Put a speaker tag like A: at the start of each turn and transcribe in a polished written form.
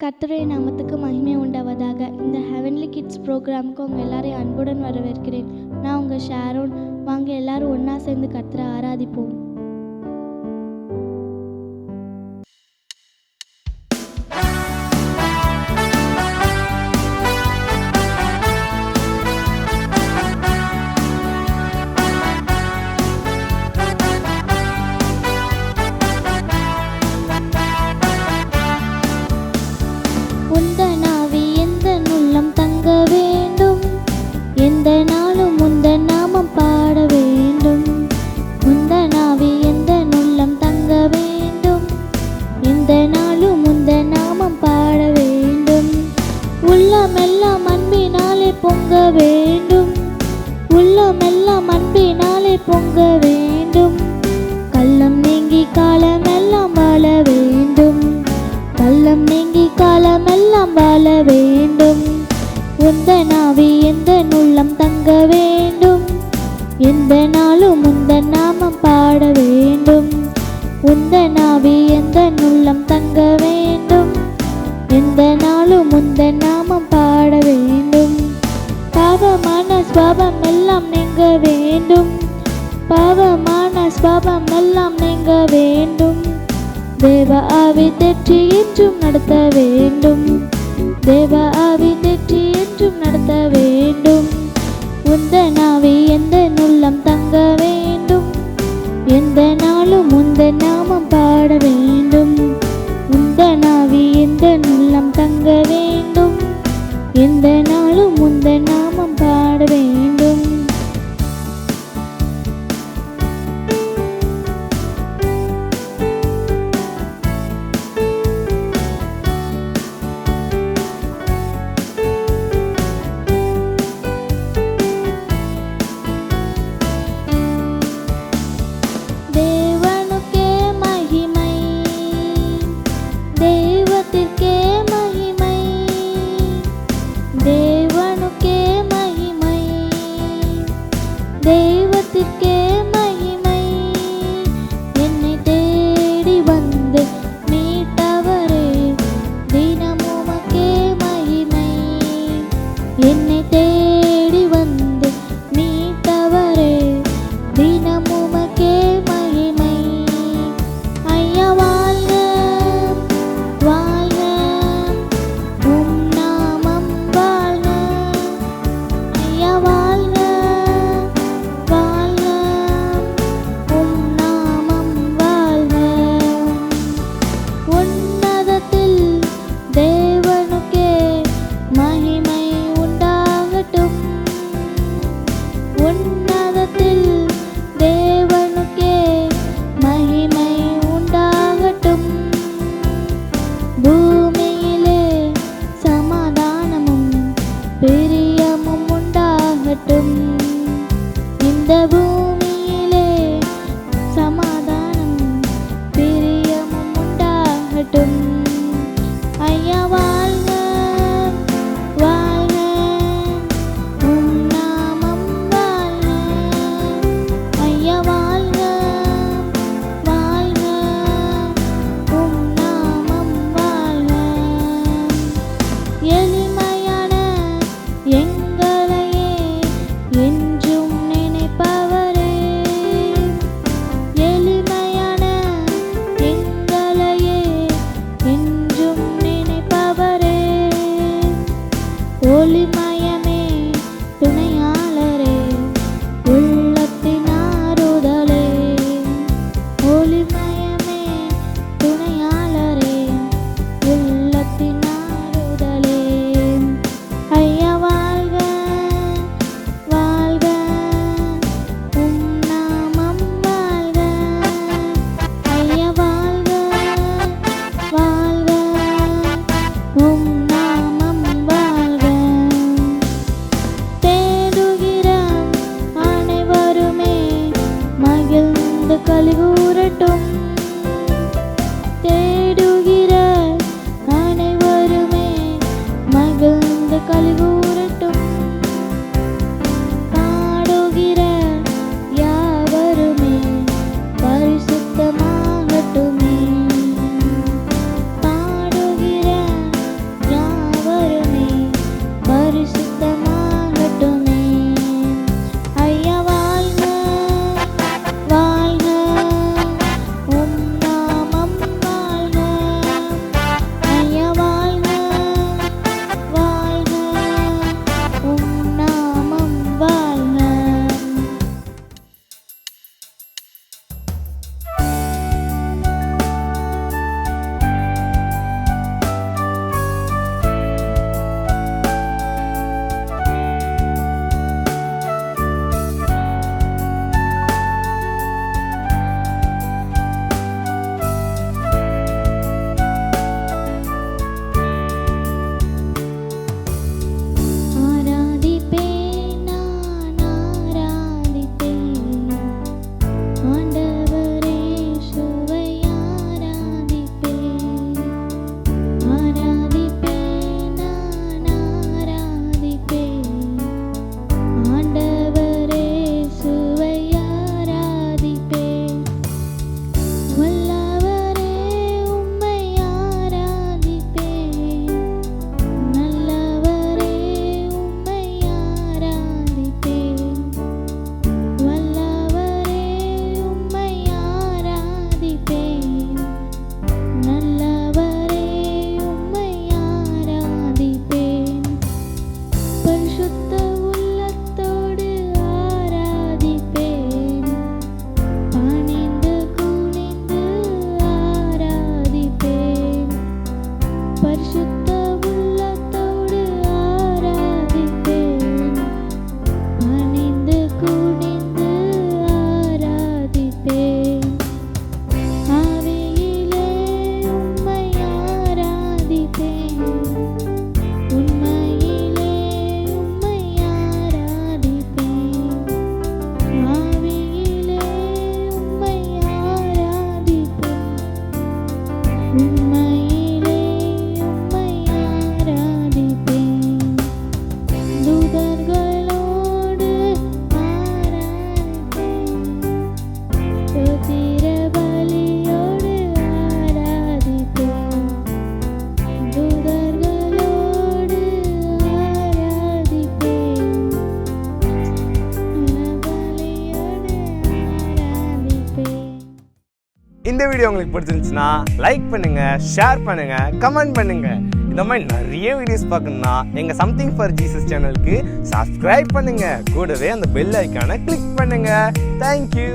A: கர்த்தருடைய நாமத்துக்கு மகிமை உண்டாவதாக. இந்த ஹெவன்லி கிட்ஸ் ப்ரோக்ராமுக்கு உங்கள் எல்லாரையும் அன்புடன் வரவேற்கிறேன். நான் உங்கள் ஷாரோன். வாங்க எல்லாரும் ஒன்றா சேர்ந்து கர்த்தரை ஆராதிப்போம். உந்தனாவி எந்த உள்ளம் தங்க வேண்டும், எந்த நாளும் உந்தன் நாமம் பாட வேண்டும். உந்தனாவி எந்த உள்ளம் தங்க வேண்டும், எந்த நாளும் உந்தன் நாமம் பாட வேண்டும். உள்ளமெல்லாம் அன்பினாலே பொங்க வேண்டும், உள்ளமெல்லாம் அன்பினாலே பொங்க வேண்டும். கள்ளம் நீங்கி காலமெல்லாம் வாழ வேண்டும், கள்ளம் நீங்கி காலமெல்லாம் வாழ வேண்டும். உந்தனாவி எந்த உள்ளம் தங்க வேண்டும், எந்த நாளும் உந்தன் நாமம் பாட வேண்டும். உந்தனாவி எந்த உள்ளம் தங்க வேண்டும், எந்த நாளும் உந்தன் நாமம் பாட வேண்டும். பாவமான ஸ்வாபம் எல்லாம் நீங்க வேண்டும், பாவமான ஸ்வாபம் எல்லாம் நீங்க வேண்டும். தேவ ஆவி தெற்றி என்றும் நடத்த வேண்டும், தேவ ஆவி தெற்றி என்றும் நடத்த வேண்டும். உந்தனாவி எந்த உள்ளம் தங்க வேண்டும், எந்த நாளும் உந்தன் நாமம் பாட வேண்டும். உந்தனாவி எந்த உள்ளம் தங்க வேண்டும், எந்த நாளும் உந்தன் நாமம் பாட வேண்டும். தெய்வத்திற்கே மகிமை, என்னை தேடி வந்து மீட்டவரே தினமும் உமக்கே மகிமை. என்னை தேடி வந்து மீட்டவரே தினமும் உமக்கே மகிமை. ஐயா வாழ்க வாழ்க, உம் நாமம் வாழ்க. ஐயா வாழ்க பூமியிலே சமாதானமும் பிரியமும் உண்டாகட்டும், இந்த பூமியிலே சமாதானமும் பிரியமும் உண்டாகட்டும். ஐயா வாழ்க வாழ்க, உம் நாமம் வாழ்க. ஐயா வாழ்க வாழ்க, உம் நாமம் வாழ்க. எளிமையான எங்களையே என்றும் நினைப்பவரே,
B: இந்த வீடியோ உங்களுக்கு பிடிச்சிருந்துச்சுன்னா லைக் பண்ணுங்கள், ஷேர் பண்ணுங்கள், கமெண்ட் பண்ணுங்கள். இந்த மாதிரி நிறைய வீடியோஸ் பார்க்கணுன்னா எங்கள் சம்திங் ஃபார் ஜீசஸ் சேனலுக்கு சப்ஸ்கிரைப் பண்ணுங்கள். கூடவே அந்த பெல் ஐக்கானை கிளிக் பண்ணுங்கள். தேங்க்யூ.